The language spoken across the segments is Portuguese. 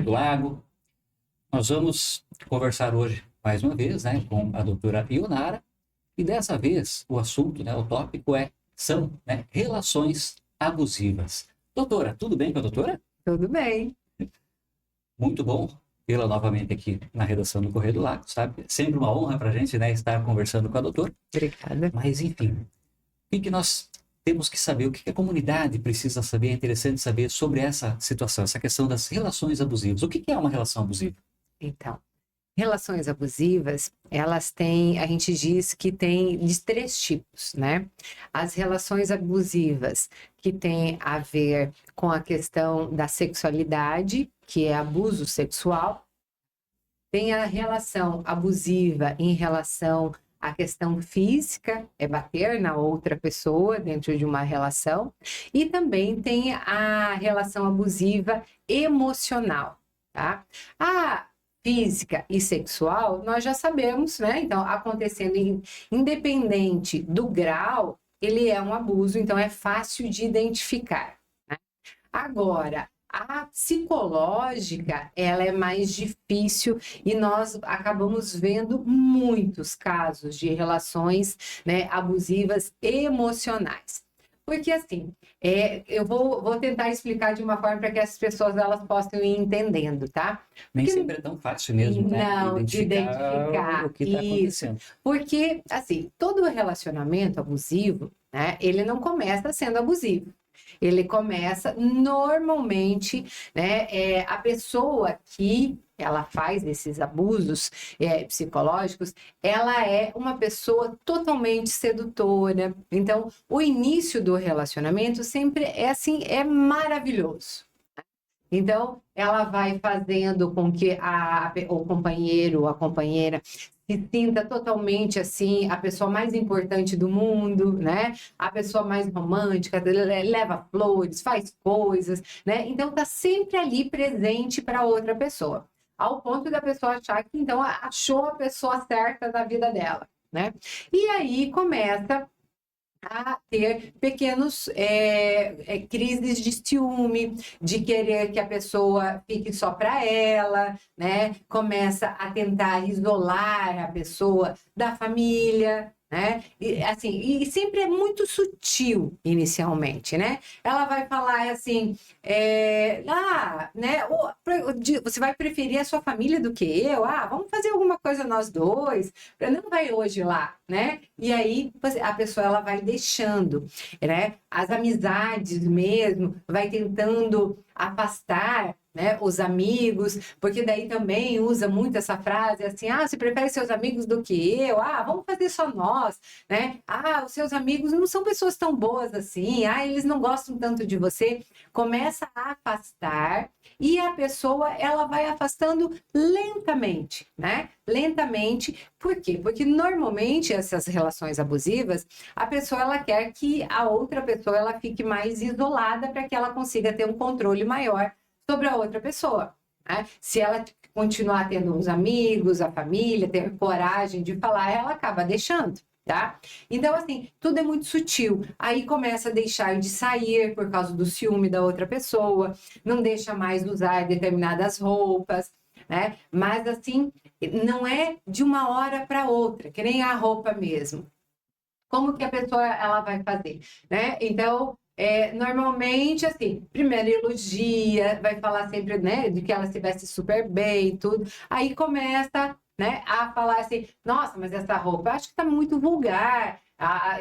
do Lago. Nós vamos conversar hoje, mais uma vez, né, com a doutora Ionara, e dessa vez o assunto, né, o tópico são, né, relações abusivas. Doutora, tudo bem com a doutora? Tudo bem. Muito bom tê-la novamente aqui na redação do Correio do Lago, sabe? Sempre uma honra para a gente, né, estar conversando com a doutora. Obrigada. Mas, enfim, o que nós temos que saber, o que a comunidade precisa saber, é interessante saber sobre essa situação, essa questão das relações abusivas. O que é uma relação abusiva? Então, relações abusivas, elas têm, a gente diz que tem de 3 tipos, né? As relações abusivas que têm a ver com a questão da sexualidade, que é abuso sexual. Tem a relação abusiva em relação à questão física, é bater na outra pessoa dentro de uma relação. E também tem a relação abusiva emocional, tá? A física e sexual, nós já sabemos, né? Então, acontecendo independente do grau, ele é um abuso, então é fácil de identificar, né? Agora, a psicológica, ela é mais difícil e nós acabamos vendo muitos casos de relações, né, abusivas emocionais. Porque assim, eu vou tentar explicar de uma forma para que as pessoas elas possam ir entendendo, tá? Nem Porque, sempre é tão fácil mesmo, né? não, identificar O que está acontecendo. Porque, assim, todo relacionamento abusivo, né, ele não começa sendo abusivo. Ele começa normalmente, né, a pessoa que ela faz esses abusos psicológicos, ela é uma pessoa totalmente sedutora. Então, o início do relacionamento sempre é assim, é maravilhoso. Então, ela vai fazendo com que o companheiro ou a companheira se sinta totalmente assim, a pessoa mais importante do mundo, né? A pessoa mais romântica, leva flores, faz coisas, né? Então, tá sempre ali presente para outra pessoa, ao ponto da pessoa achar que, então, achou a pessoa certa da vida dela, né? E aí começa a ter pequenos crises de ciúme, de querer que a pessoa fique só para ela, né? Começa a tentar isolar a pessoa da família, né? E, assim, e sempre é muito sutil inicialmente, né? Ela vai falar assim, né? Você vai preferir a sua família do que eu? Vamos fazer alguma coisa nós dois? Não vai hoje lá, né? E aí a pessoa ela vai deixando, né? As amizades mesmo, vai tentando afastar, né, os amigos, porque daí também usa muito essa frase assim, você prefere seus amigos do que eu? Vamos fazer só nós, né? Os seus amigos não são pessoas tão boas assim, eles não gostam tanto de você. Começa a afastar e a pessoa ela vai afastando lentamente, né? Lentamente. Por quê? Porque normalmente essas relações abusivas, a pessoa ela quer que a outra pessoa ela fique mais isolada para que ela consiga ter um controle maior sobre a outra pessoa, né? Se ela continuar tendo os amigos, a família, ter coragem de falar, ela acaba deixando, tá? Então, assim, tudo é muito sutil. Aí começa a deixar de sair por causa do ciúme da outra pessoa, não deixa mais usar determinadas roupas, né? Mas, assim, não é de uma hora para outra, que nem a roupa mesmo. Como que a pessoa ela vai fazer, né? Então, normalmente, assim, primeiro elogia, vai falar sempre, né, de que ela se veste super bem e tudo. Aí começa, né, a falar assim, nossa, mas essa roupa eu acho que tá muito vulgar.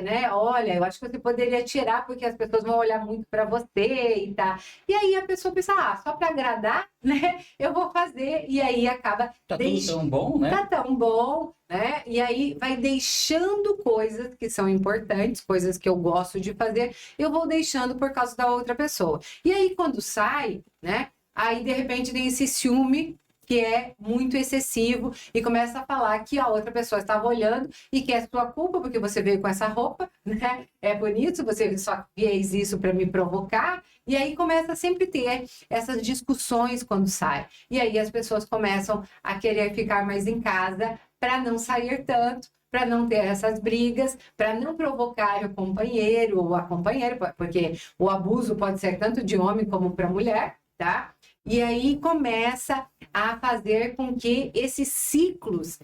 Né? Olha, eu acho que você poderia tirar porque as pessoas vão olhar muito para você e tá. E aí a pessoa pensa, só para agradar, né? Eu vou fazer e aí acaba tudo tão bom, né? Tá tão bom, né? E aí vai deixando coisas que são importantes, coisas que eu gosto de fazer, eu vou deixando por causa da outra pessoa. E aí quando sai, né? Aí de repente tem esse ciúme que é muito excessivo e começa a falar que a outra pessoa estava olhando e que é sua culpa porque você veio com essa roupa, né? É bonito, você só fez isso para me provocar. E aí começa a sempre ter essas discussões quando sai. E aí as pessoas começam a querer ficar mais em casa para não sair tanto, para não ter essas brigas, para não provocar o companheiro ou a companheira, porque o abuso pode ser tanto de homem como para mulher, tá? E aí começa a fazer com que esses ciclos,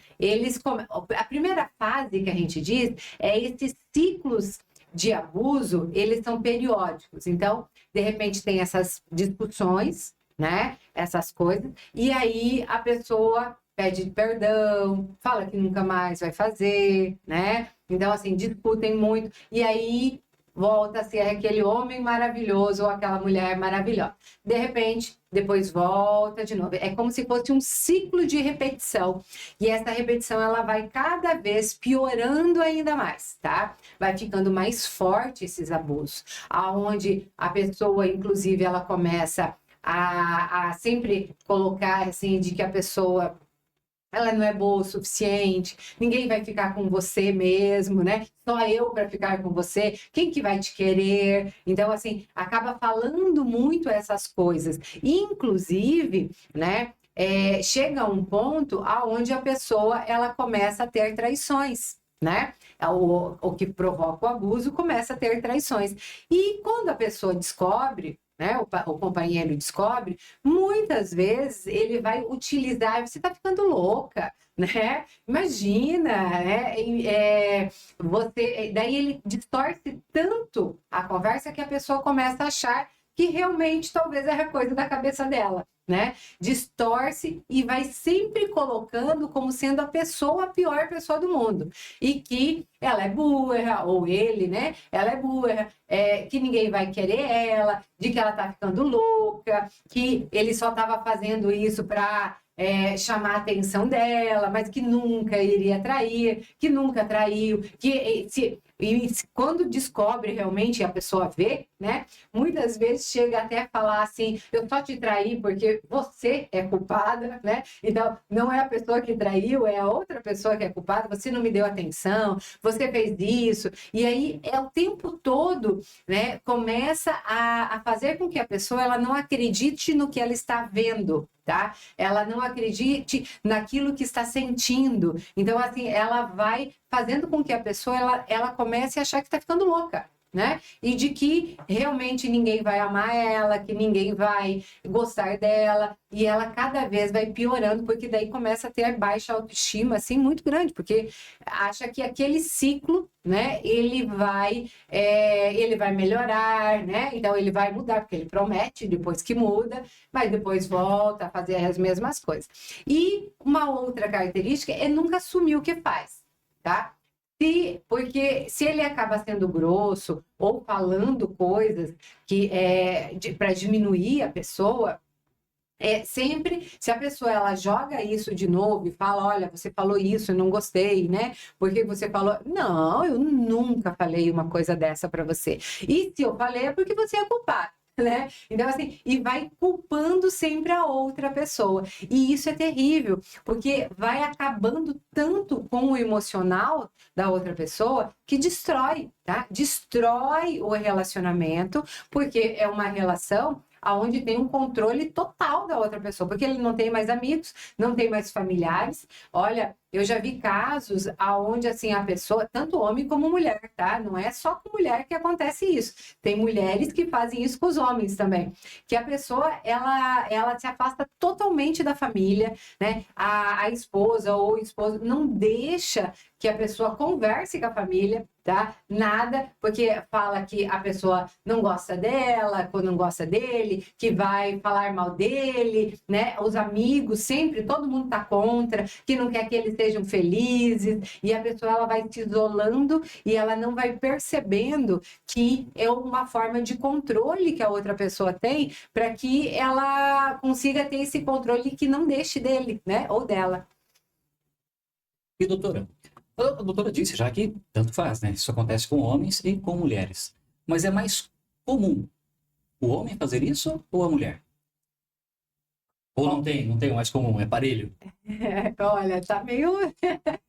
a primeira fase que a gente diz é esses ciclos de abuso, eles são periódicos. Então, de repente tem essas discussões, né? Essas coisas, e aí a pessoa pede perdão, fala que nunca mais vai fazer, né? Então, assim, discutem muito, e aí volta a ser aquele homem maravilhoso ou aquela mulher maravilhosa. De repente, depois volta de novo. É como se fosse um ciclo de repetição. E essa repetição, ela vai cada vez piorando ainda mais, tá? Vai ficando mais forte esses abusos. Aonde a pessoa, inclusive, ela começa a sempre colocar, assim, de que a pessoa ela não é boa o suficiente, ninguém vai ficar com você mesmo, né? Só eu para ficar com você, quem que vai te querer? Então, assim, acaba falando muito essas coisas. Inclusive, né? Chega a um ponto aonde a pessoa ela começa a ter traições, né? O que provoca o abuso começa a ter traições. E quando a pessoa descobre, né, o companheiro descobre, muitas vezes ele vai utilizar, você está ficando louca, né? Imagina, né? Daí ele distorce tanto a conversa que a pessoa começa a achar que realmente talvez é coisa da cabeça dela, né? Distorce e vai sempre colocando como sendo a pior pessoa do mundo. E que ela é burra, ou ele, né? Ela é burra, que ninguém vai querer ela, de que ela tá ficando louca, que ele só estava fazendo isso para chamar a atenção dela, mas que nunca iria trair, que nunca traiu, quando descobre realmente a pessoa vê, né? Muitas vezes chega até a falar assim, eu só te traí porque você é culpada, né? Então, não é a pessoa que traiu, é a outra pessoa que é culpada, você não me deu atenção, você fez isso. E aí, o tempo todo, né? Começa a fazer com que a pessoa ela não acredite no que ela está vendo, tá? Ela não acredite naquilo que está sentindo. Então, assim, ela vai fazendo com que a pessoa ela comece a achar que está ficando louca, né? E de que realmente ninguém vai amar ela, que ninguém vai gostar dela, e ela cada vez vai piorando, porque daí começa a ter baixa autoestima, assim, muito grande, porque acha que aquele ciclo, né, ele vai melhorar, né? Então ele vai mudar, porque ele promete depois que muda, mas depois volta a fazer as mesmas coisas. E uma outra característica é nunca assumir o que faz, tá? Porque se ele acaba sendo grosso ou falando coisas que para diminuir a pessoa, sempre, se a pessoa ela joga isso de novo e fala, olha, você falou isso, eu não gostei, né? Porque você falou, não, eu nunca falei uma coisa dessa para você. E se eu falei é porque você é culpado. Né? Então, assim, e vai culpando sempre a outra pessoa. E isso é terrível, porque vai acabando tanto com o emocional da outra pessoa que destrói, tá? Destrói o relacionamento, porque é uma relação onde tem um controle total da outra pessoa, porque ele não tem mais amigos, não tem mais familiares. Olha, eu já vi casos aonde assim a pessoa, tanto homem como mulher, tá? Não é só com mulher que acontece isso. Tem mulheres que fazem isso com os homens também, que a pessoa ela se afasta totalmente da família, né? A esposa ou o esposo não deixa que a pessoa converse com a família, tá? Nada, porque fala que a pessoa não gosta dela, ou não gosta dele, que vai falar mal dele, né? Os amigos sempre, todo mundo tá contra, que não quer que eles sejam felizes, e a pessoa ela vai se isolando e ela não vai percebendo que é uma forma de controle que a outra pessoa tem para que ela consiga ter esse controle que não deixe dele, né? Ou dela. E doutora, a doutora disse já que tanto faz, né? Isso acontece com homens e com mulheres. Mas é mais comum o homem fazer isso ou a mulher? Ou não tem o mais comum, é parelho? Olha, tá meio.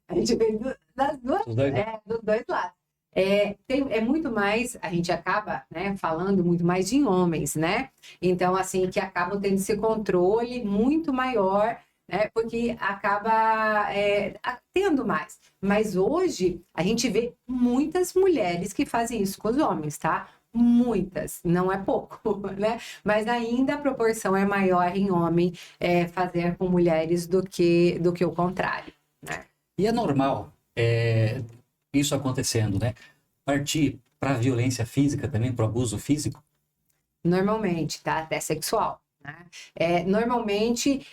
A gente vem das duas, Os dois, dos dois lados. É muito mais, a gente acaba, né, falando muito mais de homens, né? Então, assim, que acabam tendo esse controle muito maior, né? Porque acaba tendo mais. Mas hoje, a gente vê muitas mulheres que fazem isso com os homens, tá? Muitas, não é pouco, né? Mas ainda a proporção é maior em homem fazer com mulheres do que o contrário, né? E é normal isso acontecendo, né? Partir para a violência física também, para o abuso físico? Normalmente, tá? Até sexual, né? Normalmente,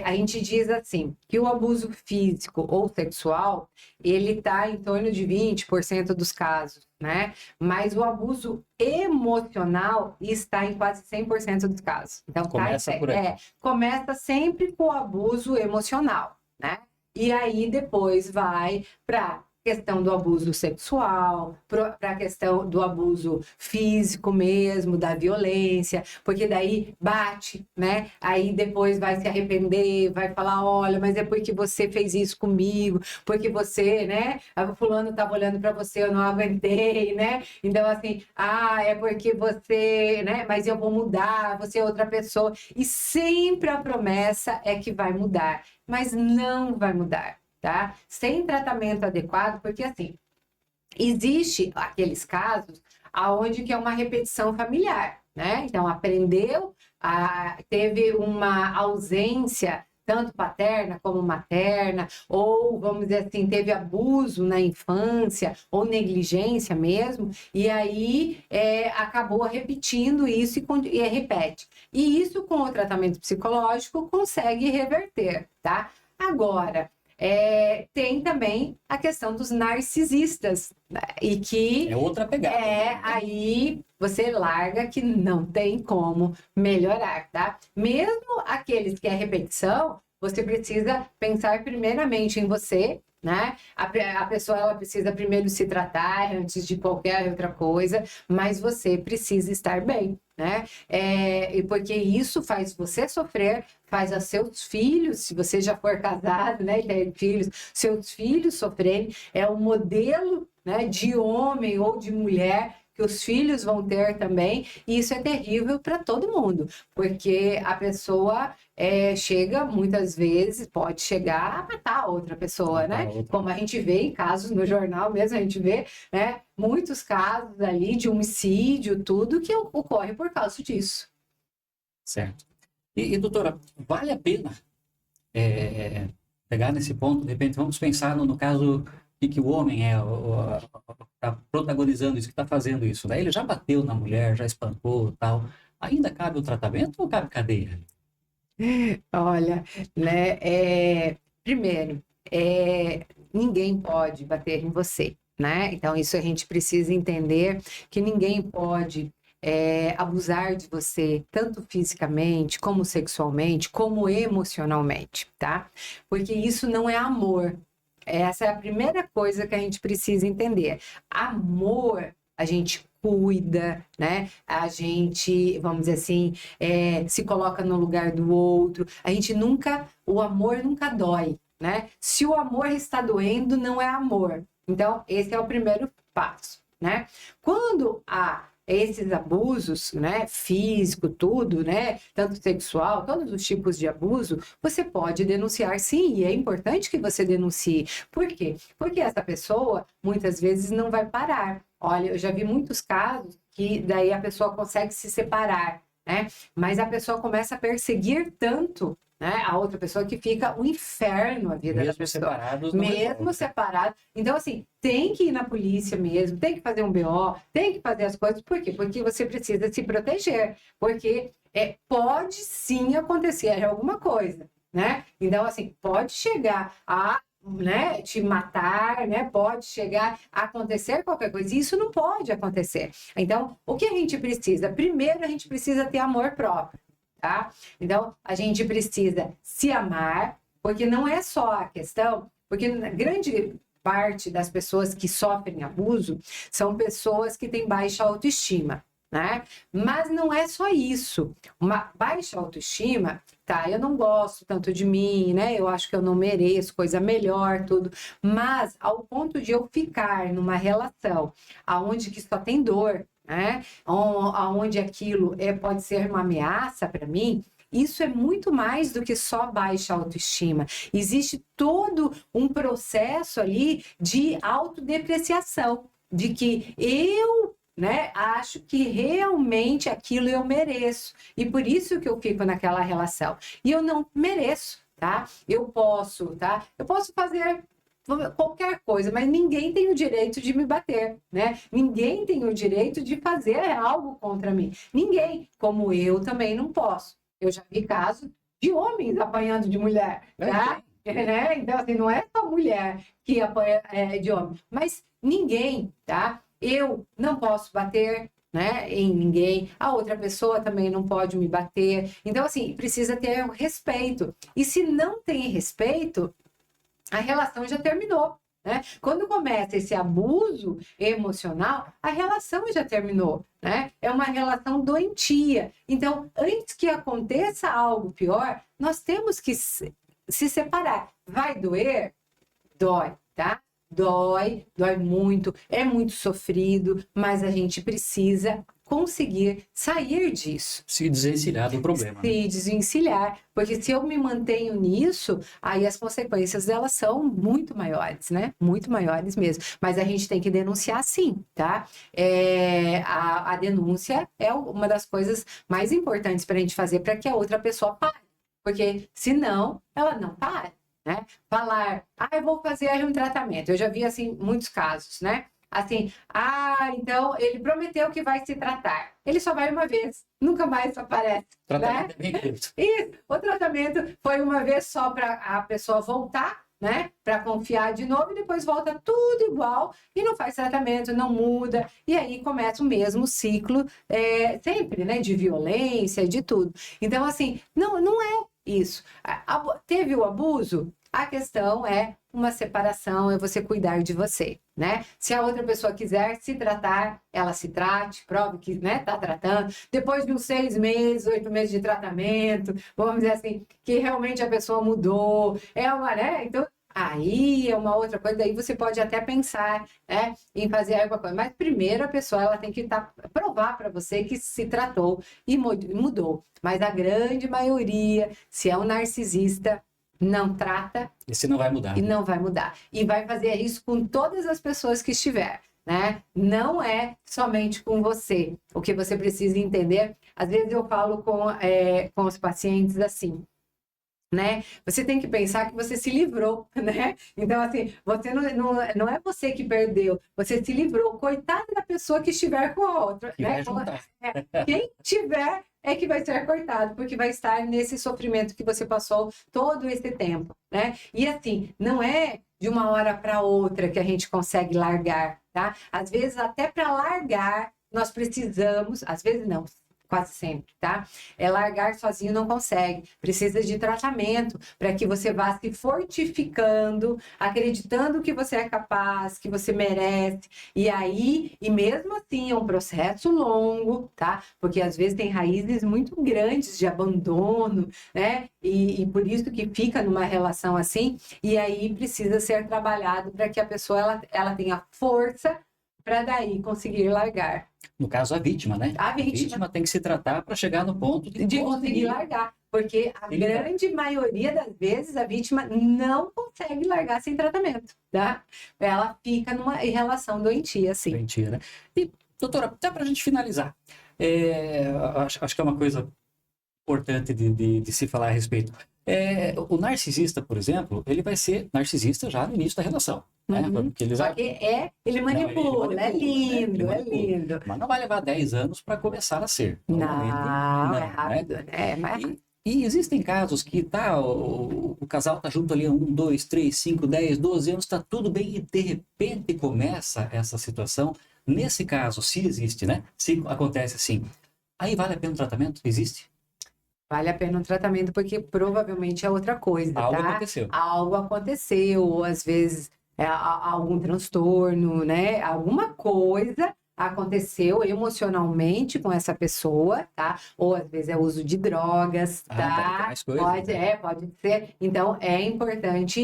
a gente diz assim, que o abuso físico ou sexual, ele tá em torno de 20% dos casos, né? Mas o abuso emocional está em quase 100% dos casos. Então, Começa por aí. começa sempre com o abuso emocional, né? E aí depois vai para questão do abuso sexual, para a questão do abuso físico mesmo, da violência, porque daí bate, né? Aí depois vai se arrepender, vai falar, olha, mas é porque você fez isso comigo, porque você, né? O fulano estava olhando para você, eu não aguentei, né? Então assim, é porque você, né? Mas eu vou mudar, você é outra pessoa. E sempre a promessa é que vai mudar, mas não vai mudar. Tá? Sem tratamento adequado, porque assim, existe aqueles casos aonde que é uma repetição familiar, né? Então, teve uma ausência tanto paterna como materna, ou, vamos dizer assim, teve abuso na infância, ou negligência mesmo, e aí acabou repetindo isso e repete. E isso, com o tratamento psicológico, consegue reverter, tá? Agora, tem também a questão dos narcisistas, né? E que É outra pegada. Aí você larga que não tem como melhorar, tá? Mesmo aqueles que é repetição, você precisa pensar primeiramente em você, né? A pessoa ela precisa primeiro se tratar antes de qualquer outra coisa, mas você precisa estar bem, né? E porque isso faz você sofrer, faz a seus filhos, se você já for casado, né, e tem filhos, seus filhos sofrerem, é um modelo, né, de homem ou de mulher que os filhos vão ter também, e isso é terrível para todo mundo, porque a pessoa chega, muitas vezes, pode chegar a matar outra pessoa, né? Como a gente vê em casos no jornal mesmo, a gente vê, né, muitos casos ali de homicídio, tudo que ocorre por causa disso. Certo. E doutora, vale a pena pegar nesse ponto, de repente, vamos pensar no caso que o homem está protagonizando isso, que está fazendo isso, né? Ele já bateu na mulher, já espancou tal. Ainda cabe o tratamento ou cabe cadeia? Olha, né, primeiro, ninguém pode bater em você, né? Então, isso a gente precisa entender que ninguém pode abusar de você, tanto fisicamente, como sexualmente, como emocionalmente, tá? Porque isso não é amor. Essa é a primeira coisa que a gente precisa entender. Amor, a gente cuida, né? A gente, vamos dizer assim, se coloca no lugar do outro. O amor nunca dói, né? Se o amor está doendo, não é amor. Então, esse é o primeiro passo, né? Quando há esses abusos, né, físico, tudo, né, tanto sexual, todos os tipos de abuso, você pode denunciar sim, e é importante que você denuncie. Por quê? Porque essa pessoa, muitas vezes, não vai parar. Olha, eu já vi muitos casos que daí a pessoa consegue se separar, né, mas a pessoa começa a perseguir tanto, né, a outra pessoa que fica um inferno a vida da pessoa. Mesmo separado. Então, assim, tem que ir na polícia mesmo, tem que fazer um BO, tem que fazer as coisas. Por quê? Porque você precisa se proteger. Porque pode sim acontecer alguma coisa, né? Então, assim, pode chegar a, né, te matar, né? Pode chegar a acontecer qualquer coisa. E isso não pode acontecer. Então, o que a gente precisa? Primeiro, a gente precisa ter amor próprio. Tá? Então, a gente precisa se amar, porque não é só a questão, porque grande parte das pessoas que sofrem abuso são pessoas que têm baixa autoestima, né? Mas não é só isso. Uma baixa autoestima, tá? Eu não gosto tanto de mim, né? Eu acho que eu não mereço coisa melhor, tudo. Mas ao ponto de eu ficar numa relação aonde que só tem dor, né? Onde aquilo pode ser uma ameaça para mim, isso é muito mais do que só baixa autoestima. Existe todo um processo ali de autodepreciação, de que eu né, acho que realmente aquilo eu mereço. E por isso que eu fico naquela relação. E eu não mereço, tá? Eu posso fazer qualquer coisa, mas ninguém tem o direito de me bater, né? Ninguém tem o direito de fazer algo contra mim. Ninguém, como eu também não posso. Eu já vi casos de homens apanhando de mulher, tá? Né? Então, assim, não é só mulher que apanha de homem, mas ninguém, tá? Eu não posso bater, né, em ninguém, a outra pessoa também não pode me bater. Então, assim, precisa ter respeito. E se não tem respeito, a relação já terminou, né? Quando começa esse abuso emocional, a relação já terminou, né? É uma relação doentia. Então, antes que aconteça algo pior, nós temos que se separar. Vai doer? Dói, tá? Dói muito, é muito sofrido, mas a gente precisa conseguir sair disso. Se desvencilhar do problema. Se desvencilhar, porque se eu me mantenho nisso, aí as consequências delas são muito maiores, né? Muito maiores mesmo. Mas a gente tem que denunciar sim, tá? A denúncia é uma das coisas mais importantes para a gente fazer para que a outra pessoa pare. Porque senão ela não para. Né? Falar, eu vou fazer um tratamento. Eu já vi, assim, muitos casos, né? Assim, então ele prometeu que vai se tratar. Ele só vai uma vez, nunca mais aparece. Tratamento né? é bem curto. Isso, o tratamento foi uma vez só para a pessoa voltar, né? Para confiar de novo e depois volta tudo igual e não faz tratamento, não muda. E aí começa o mesmo ciclo, sempre, né? De violência, de tudo. Então, assim, não é isso. Teve o abuso? A questão é uma separação, é você cuidar de você, né? Se a outra pessoa quiser se tratar, ela se trate, prove que, né, tá tratando. Depois de uns 6 meses, 8 meses de tratamento, vamos dizer assim, que realmente a pessoa mudou, né? Então, aí é uma outra coisa, daí você pode até pensar, né, em fazer alguma coisa. Mas primeiro a pessoa ela tem que provar para você que se tratou e mudou. Mas a grande maioria, se é um narcisista, não trata. Esse não vai mudar. E não vai mudar. E vai fazer isso com todas as pessoas que estiver, né? Não é somente com você. O que você precisa entender, às vezes eu falo com os pacientes assim, né? Você tem que pensar que você se livrou, né? Então, assim, você não é você que perdeu, você se livrou. Coitada da pessoa que estiver com a outra, Que né? vai juntar. Quem tiver é que vai ser coitado, porque vai estar nesse sofrimento que você passou todo esse tempo, né? E assim, não é de uma hora para outra que a gente consegue largar, tá? Às vezes, até para largar, nós precisamos, às vezes não, quase sempre, tá? Largar sozinho não consegue, precisa de tratamento para que você vá se fortificando, acreditando que você é capaz, que você merece, e mesmo assim é um processo longo, tá? Porque às vezes tem raízes muito grandes de abandono, né? E por isso que fica numa relação assim, e aí precisa ser trabalhado para que a pessoa ela tenha força para daí conseguir largar. No caso, a vítima, né? A vítima tem que se tratar para chegar no ponto de conseguir largar. Porque a grande maioria das vezes a vítima não consegue largar sem tratamento, tá? Ela fica numa relação doentia, assim. Doentia, né? E, doutora, até para a gente finalizar, acho que é uma coisa importante de se falar a respeito. O narcisista, por exemplo, ele vai ser narcisista já no início da relação. Né? Porque ele manipula, é lindo, é lindo. Mas não vai levar 10 anos para começar a ser. Não, é rápido, né? É mais rápido. E existem casos que o casal tá junto ali há 1, 2, 3, 5, 10, 12 anos, tá tudo bem e de repente começa essa situação. Nesse caso, se existe, né? Se acontece assim, aí vale a pena o tratamento? Existe? Vale a pena um tratamento porque provavelmente é outra coisa, Algo tá? aconteceu. Algo aconteceu, ou às vezes algum transtorno, né? Alguma coisa aconteceu emocionalmente com essa pessoa, tá? Ou às vezes é uso de drogas, tá? Pode ser. Então é importante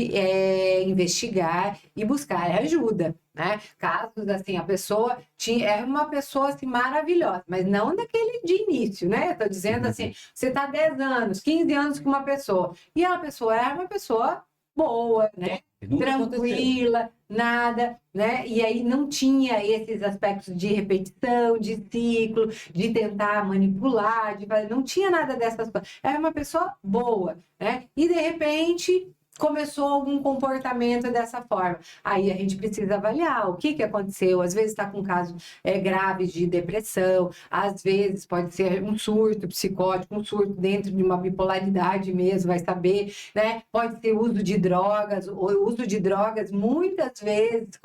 investigar e buscar ajuda, né? Casos assim, a pessoa é uma pessoa assim maravilhosa, mas não daquele de início, né? Tô dizendo assim, você tá 10 anos, 15 anos com uma pessoa, e a pessoa é uma pessoa boa, né? Nunca aconteceu. Tranquila, nada, né? E aí não tinha esses aspectos de repetição, de ciclo, de tentar manipular, não tinha nada dessas coisas. Era uma pessoa boa, né? E de repente começou algum comportamento dessa forma. Aí a gente precisa avaliar o que aconteceu. Às vezes está com casos graves de depressão, às vezes pode ser um surto psicótico, um surto dentro de uma bipolaridade mesmo, vai saber, né? Pode ser uso de drogas. O uso de drogas muitas vezes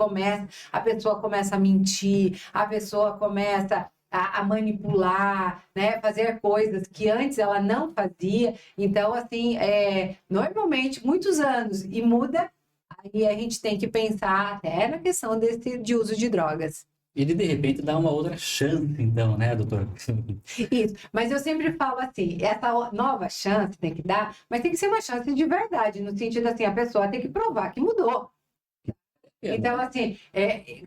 a pessoa começa a mentir, a pessoa começa a manipular, né? Fazer coisas que antes ela não fazia. Então, assim, normalmente, muitos anos, e muda, aí a gente tem que pensar até na questão de uso de drogas. E de repente dá uma outra chance, então, né, doutor? Isso, mas eu sempre falo assim, essa nova chance tem que dar, mas tem que ser uma chance de verdade, no sentido assim, a pessoa tem que provar que mudou. Então, assim,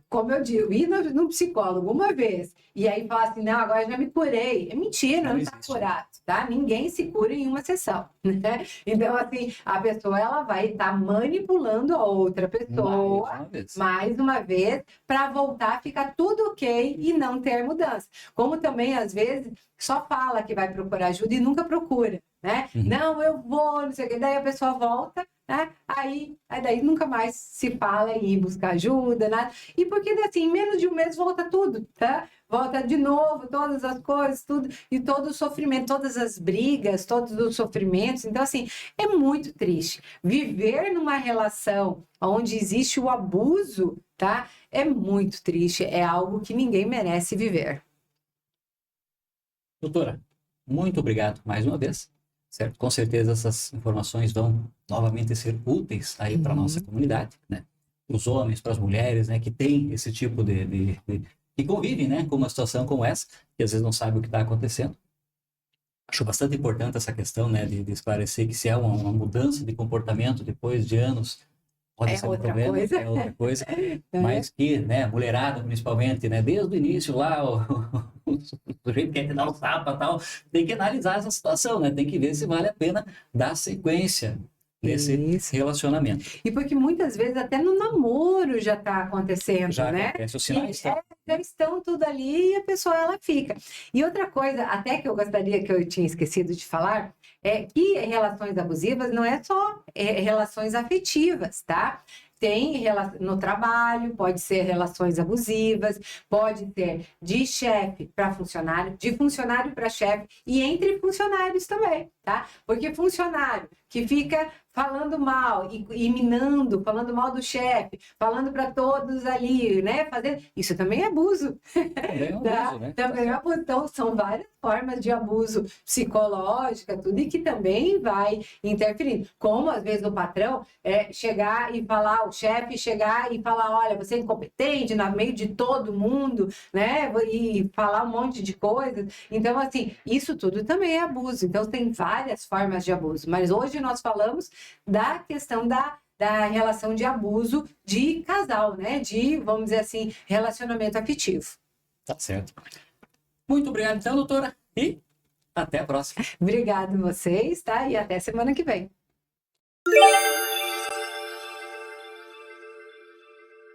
como eu digo, ir no psicólogo uma vez e aí falar assim, não, agora já me curei. É mentira, não está curado, tá? Ninguém se cura em uma sessão, né? Então, assim, a pessoa, ela vai estar manipulando a outra pessoa mais uma vez para voltar a ficar tudo ok e não ter mudança. Como também, às vezes, só fala que vai procurar ajuda e nunca procura, né? Não, eu vou, não sei o que, daí a pessoa volta, né? Aí daí nunca mais se fala em ir buscar ajuda, nada. E porque assim, em menos de um mês volta tudo, tá? Volta de novo, todas as coisas, tudo, e todo o sofrimento, todas as brigas, todos os sofrimentos. Então, assim, é muito triste. Viver numa relação onde existe o abuso, tá? É muito triste, é algo que ninguém merece viver. Doutora, muito obrigado mais uma vez. Certo? Com certeza essas informações vão novamente ser úteis aí para a nossa comunidade, né? Para os homens, para as mulheres, né? Que tem esse tipo que convivem, né? Com uma situação como essa, que às vezes não sabe o que está acontecendo. Acho bastante importante essa questão, né? De esclarecer que se é uma mudança de comportamento depois de anos, pode ser um problema, é outra coisa, mas que, né, mulherada principalmente, né, desde o início lá, o sujeito quer te dar um tapa e tal, tem que analisar essa situação, né, tem que ver se vale a pena dar sequência nesse relacionamento. E porque muitas vezes até no namoro já está acontecendo, já né? Acontece, os sinais já estão tudo ali e a pessoa ela fica. E outra coisa, até que eu gostaria que eu tinha esquecido de falar, é que relações abusivas não é só relações afetivas, tá? Tem no trabalho, pode ser relações abusivas, pode ser de chefe para funcionário, de funcionário para chefe e entre funcionários também, tá? Porque funcionário que fica falando mal e minando, falando mal do chefe, falando para todos ali, né? Isso também é abuso. Também é um abuso, né? Também é abuso. Então, são várias formas de abuso psicológico, tudo, e que também vai interferindo. Como, às vezes, o patrão chegar e falar, o chefe chegar e falar, olha, você é incompetente no meio de todo mundo, né? E falar um monte de coisas. Então, assim, isso tudo também é abuso. Então, tem várias formas de abuso. Mas hoje nós falamos da questão da relação de abuso de casal, né? De, vamos dizer assim, relacionamento afetivo. Tá certo. Muito obrigado, então, doutora, e até a próxima. Obrigado a vocês, tá? E até semana que vem.